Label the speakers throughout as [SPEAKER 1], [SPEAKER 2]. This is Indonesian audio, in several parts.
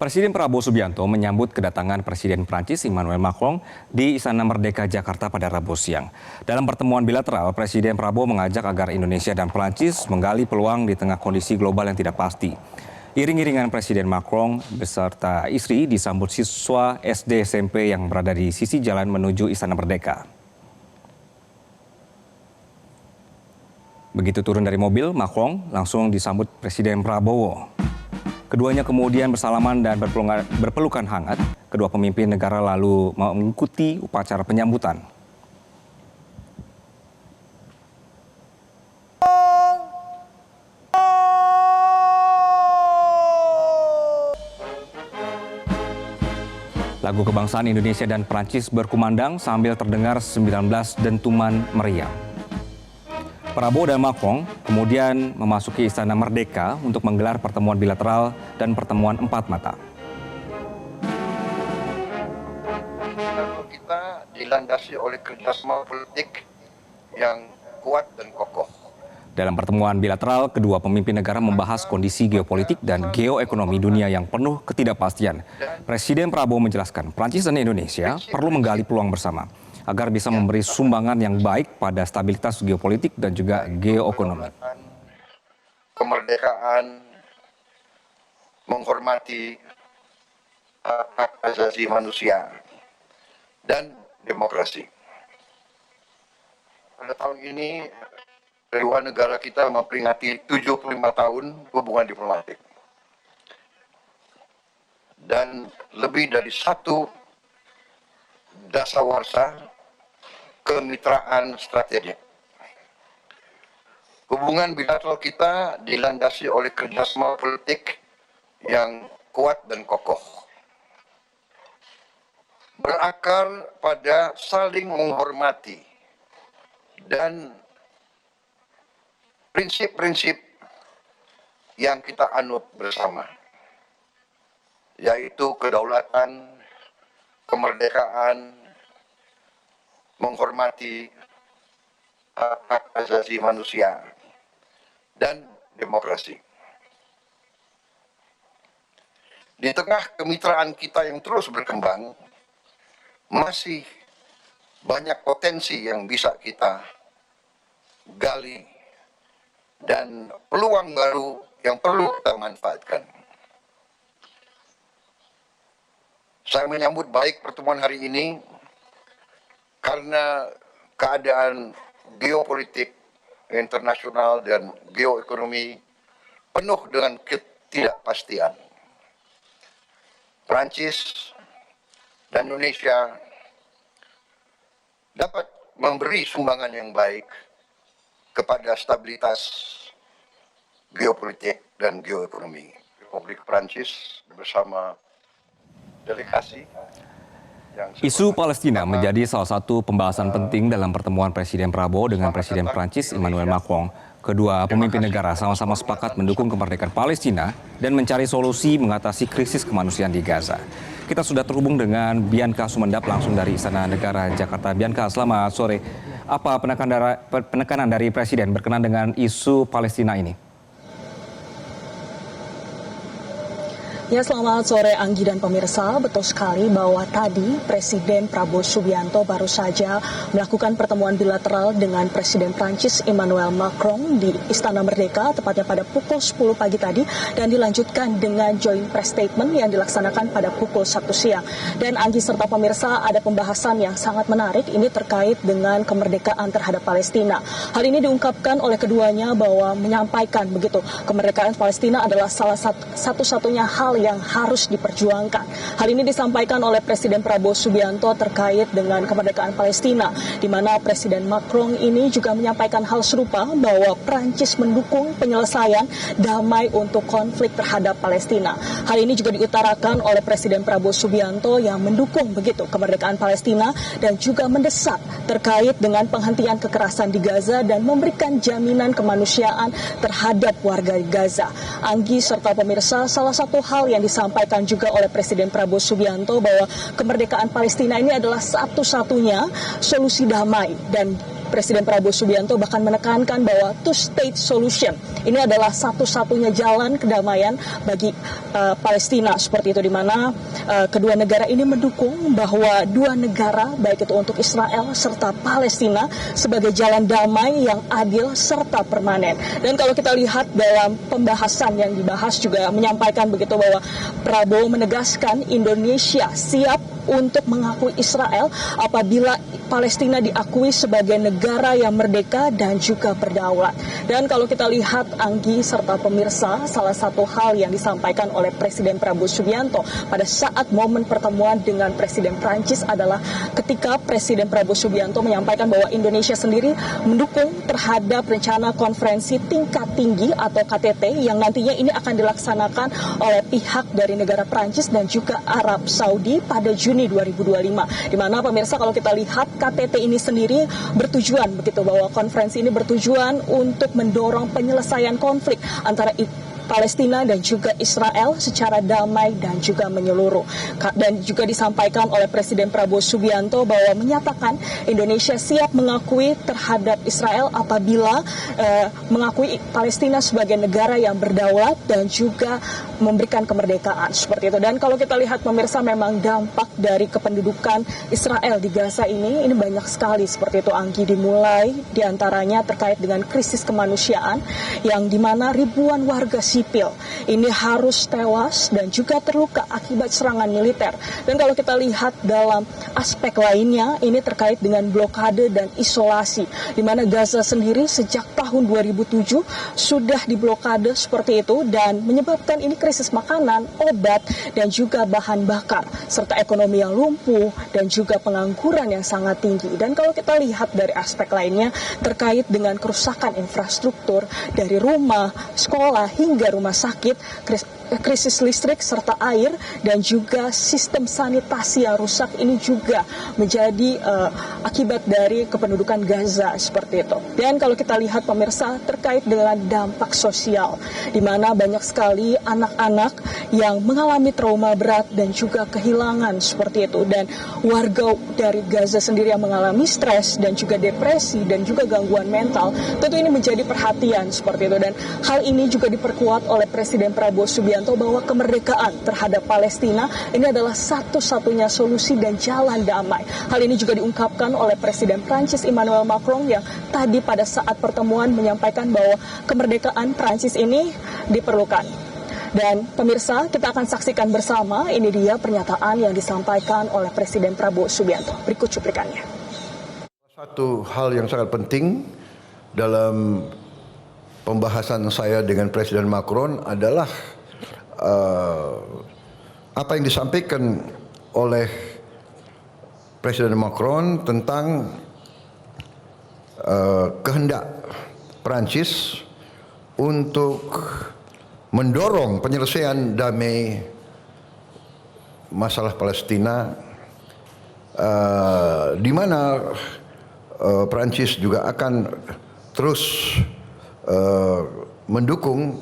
[SPEAKER 1] Presiden Prabowo Subianto menyambut kedatangan Presiden Prancis Emmanuel Macron di Istana Merdeka Jakarta pada Rabu siang. Dalam pertemuan bilateral, Presiden Prabowo mengajak agar Indonesia dan Prancis menggali peluang di tengah kondisi global yang tidak pasti. Iring-iringan Presiden Macron beserta istri disambut siswa SD SMP yang berada di sisi jalan menuju Istana Merdeka. Begitu turun dari mobil, Macron langsung disambut Presiden Prabowo. Keduanya kemudian bersalaman dan berpelukan hangat. Kedua pemimpin negara lalu mengikuti upacara penyambutan. Lagu kebangsaan Indonesia dan Prancis berkumandang sambil terdengar 19 dentuman meriam. Prabowo dan Macron kemudian memasuki Istana Merdeka untuk menggelar pertemuan bilateral dan pertemuan empat mata.
[SPEAKER 2] Kita dilandasi oleh kerjasama politik yang kuat dan kokoh.
[SPEAKER 1] Dalam pertemuan bilateral, kedua pemimpin negara membahas kondisi geopolitik dan geoekonomi dunia yang penuh ketidakpastian. Presiden Prabowo menjelaskan Prancis dan Indonesia perlu menggali peluang bersama agar bisa memberi sumbangan yang baik pada stabilitas geopolitik dan juga geoekonomi.
[SPEAKER 2] Kemerdekaan, menghormati hak asasi manusia, dan demokrasi. Pada tahun ini, kedua negara kita memperingati 75 tahun hubungan diplomatik. Dan lebih dari satu dasawarsa kemitraan strategik. Hubungan bilateral kita dilandasi oleh kerjasama politik yang kuat dan kokoh. Berakar pada saling menghormati dan prinsip-prinsip yang kita anut bersama, yaitu kedaulatan, kemerdekaan, menghormati hak asasi manusia, dan demokrasi. Di tengah kemitraan kita yang terus berkembang, masih banyak potensi yang bisa kita gali dan peluang baru yang perlu kita manfaatkan. Saya menyambut baik pertemuan hari ini karena keadaan geopolitik internasional dan geoekonomi penuh dengan ketidakpastian. Prancis dan Indonesia dapat memberi sumbangan yang baik kepada stabilitas geopolitik dan geoekonomi. Republik Prancis bersama delegasi.
[SPEAKER 1] Isu Palestina menjadi salah satu pembahasan penting dalam pertemuan Presiden Prabowo dengan Presiden Prancis Emmanuel Macron. Kedua pemimpin negara sama-sama sepakat mendukung kemerdekaan Palestina dan mencari solusi mengatasi krisis kemanusiaan di Gaza. Kita sudah terhubung dengan Bianca Sumendap langsung dari Istana Negara Jakarta. Bianca, selamat sore. Apa penekanan dari Presiden berkenaan dengan isu Palestina ini?
[SPEAKER 3] Ya, selamat sore Anggi dan pemirsa. Betul sekali bahwa tadi Presiden Prabowo Subianto baru saja melakukan pertemuan bilateral dengan Presiden Prancis Emmanuel Macron di Istana Merdeka, tepatnya pada pukul 10 pagi tadi, dan dilanjutkan dengan joint press statement yang dilaksanakan pada pukul 1 siang. Dan Anggi serta pemirsa, ada pembahasan yang sangat menarik ini terkait dengan kemerdekaan terhadap Palestina. Hal ini diungkapkan oleh keduanya bahwa menyampaikan begitu kemerdekaan Palestina adalah salah satu-satunya hal yang harus diperjuangkan. Hal ini disampaikan oleh Presiden Prabowo Subianto terkait dengan kemerdekaan Palestina, di mana Presiden Macron ini juga menyampaikan hal serupa bahwa Prancis mendukung penyelesaian damai untuk konflik terhadap Palestina. Hal ini juga diutarakan oleh Presiden Prabowo Subianto yang mendukung begitu kemerdekaan Palestina dan juga mendesak terkait dengan penghentian kekerasan di Gaza dan memberikan jaminan kemanusiaan terhadap warga Gaza. Anggi serta pemirsa, salah satu hal yang disampaikan juga oleh Presiden Prabowo Subianto bahwa kemerdekaan Palestina ini adalah satu-satunya solusi damai dan Presiden Prabowo Subianto bahkan menekankan bahwa two-state solution ini adalah satu-satunya jalan kedamaian bagi Palestina, seperti itu, di mana kedua negara ini mendukung bahwa dua negara, baik itu untuk Israel serta Palestina, sebagai jalan damai yang adil serta permanen. Dan kalau kita lihat dalam pembahasan yang dibahas juga menyampaikan begitu bahwa Prabowo menegaskan Indonesia siap untuk mengakui Israel apabila Palestina diakui sebagai negara yang merdeka dan juga berdaulat. Dan kalau kita lihat, Anggi serta pemirsa, salah satu hal yang disampaikan oleh Presiden Prabowo Subianto pada saat momen pertemuan dengan Presiden Prancis adalah ketika Presiden Prabowo Subianto menyampaikan bahwa Indonesia sendiri mendukung terhadap rencana konferensi tingkat tinggi atau KTT yang nantinya ini akan dilaksanakan oleh pihak dari negara Prancis dan juga Arab Saudi pada Juni 2025. Di mana pemirsa, kalau kita lihat KTT ini sendiri bertujuan begitu bahwa konferensi ini bertujuan untuk mendorong penyelesaian konflik antara Palestina dan juga Israel secara damai dan juga menyeluruh. Dan juga disampaikan oleh Presiden Prabowo Subianto bahwa menyatakan Indonesia siap mengakui terhadap Israel apabila mengakui Palestina sebagai negara yang berdaulat dan juga memberikan kemerdekaan, seperti itu. Dan kalau kita lihat pemirsa, memang dampak dari kependudukan Israel di Gaza ini banyak sekali, seperti itu, Anggi, dimulai diantaranya terkait dengan krisis kemanusiaan yang dimana ribuan warga sipil ini harus tewas dan juga terluka akibat serangan militer. Dan kalau kita lihat dalam aspek lainnya, ini terkait dengan blokade dan isolasi, di mana Gaza sendiri sejak tahun 2007 sudah diblokade, seperti itu, dan menyebabkan ini krisis makanan, obat, dan juga bahan bakar, serta ekonomi yang lumpuh dan juga pengangguran yang sangat tinggi. Dan kalau kita lihat dari aspek lainnya terkait dengan kerusakan infrastruktur dari rumah, sekolah, hingga rumah sakit, krisis listrik serta air, dan juga sistem sanitasi yang rusak ini juga menjadi akibat dari kependudukan Gaza, seperti itu. Dan kalau kita lihat pemirsa, terkait dengan dampak sosial, di mana banyak sekali anak-anak yang mengalami trauma berat dan juga kehilangan, seperti itu. Dan warga dari Gaza sendiri yang mengalami stres dan juga depresi dan juga gangguan mental, tentu ini menjadi perhatian, seperti itu. Dan hal ini juga diperkuat oleh Presiden Prabowo Subianto bahwa kemerdekaan terhadap Palestina ini adalah satu-satunya solusi dan jalan damai. Hal ini juga diungkapkan oleh Presiden Prancis Emmanuel Macron yang tadi pada saat pertemuan menyampaikan bahwa kemerdekaan Prancis ini diperlukan. Dan pemirsa, kita akan saksikan bersama, ini dia pernyataan yang disampaikan oleh Presiden Prabowo Subianto. Berikut cuplikannya.
[SPEAKER 2] Satu hal yang sangat penting dalam pembahasan saya dengan Presiden Macron adalah apa yang disampaikan oleh Presiden Macron tentang kehendak Prancis untuk mendorong penyelesaian damai masalah Palestina, di mana Prancis juga akan terus mendukung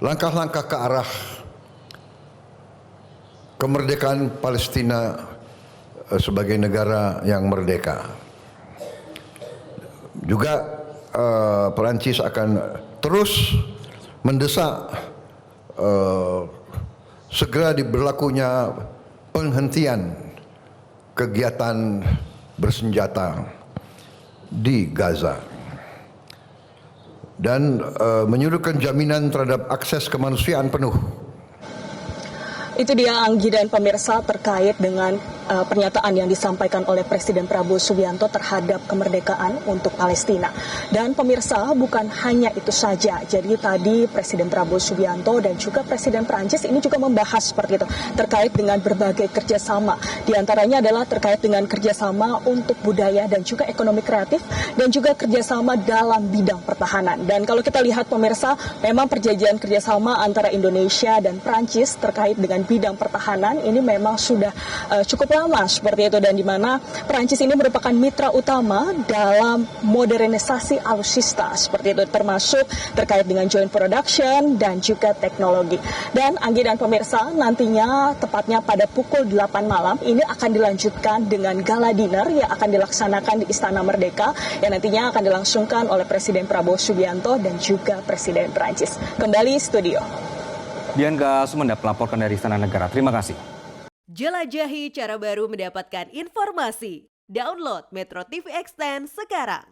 [SPEAKER 2] langkah-langkah ke arah kemerdekaan Palestina sebagai negara yang merdeka. Juga Perancis akan terus mendesak segera diberlakunya penghentian kegiatan bersenjata di Gaza dan menyuruhkan jaminan terhadap akses kemanusiaan penuh.
[SPEAKER 3] Itu dia, Anggi dan pemirsa, terkait dengan pernyataan yang disampaikan oleh Presiden Prabowo Subianto terhadap kemerdekaan untuk Palestina. Dan pemirsa, bukan hanya itu saja. Jadi tadi Presiden Prabowo Subianto dan juga Presiden Prancis ini juga membahas seperti itu terkait dengan berbagai kerjasama. Di antaranya adalah terkait dengan kerjasama untuk budaya dan juga ekonomi kreatif dan juga kerjasama dalam bidang pertahanan. Dan kalau kita lihat pemirsa, memang perjanjian kerjasama antara Indonesia dan Prancis terkait dengan bidang pertahanan ini memang sudah cukup utama seperti itu, dan di mana Perancis ini merupakan mitra utama dalam modernisasi alutsista seperti itu, termasuk terkait dengan joint production dan juga teknologi. Dan Anggi dan pemirsa, nantinya tepatnya pada pukul 8 malam ini akan dilanjutkan dengan gala dinner yang akan dilaksanakan di Istana Merdeka yang nantinya akan dilangsungkan oleh Presiden Prabowo Subianto dan juga Presiden Perancis. Kembali studio.
[SPEAKER 1] Dian Sumendak melaporkan dari Istana Negara. Terima kasih.
[SPEAKER 4] Jelajahi cara baru mendapatkan informasi. Download Metro TV Extend sekarang.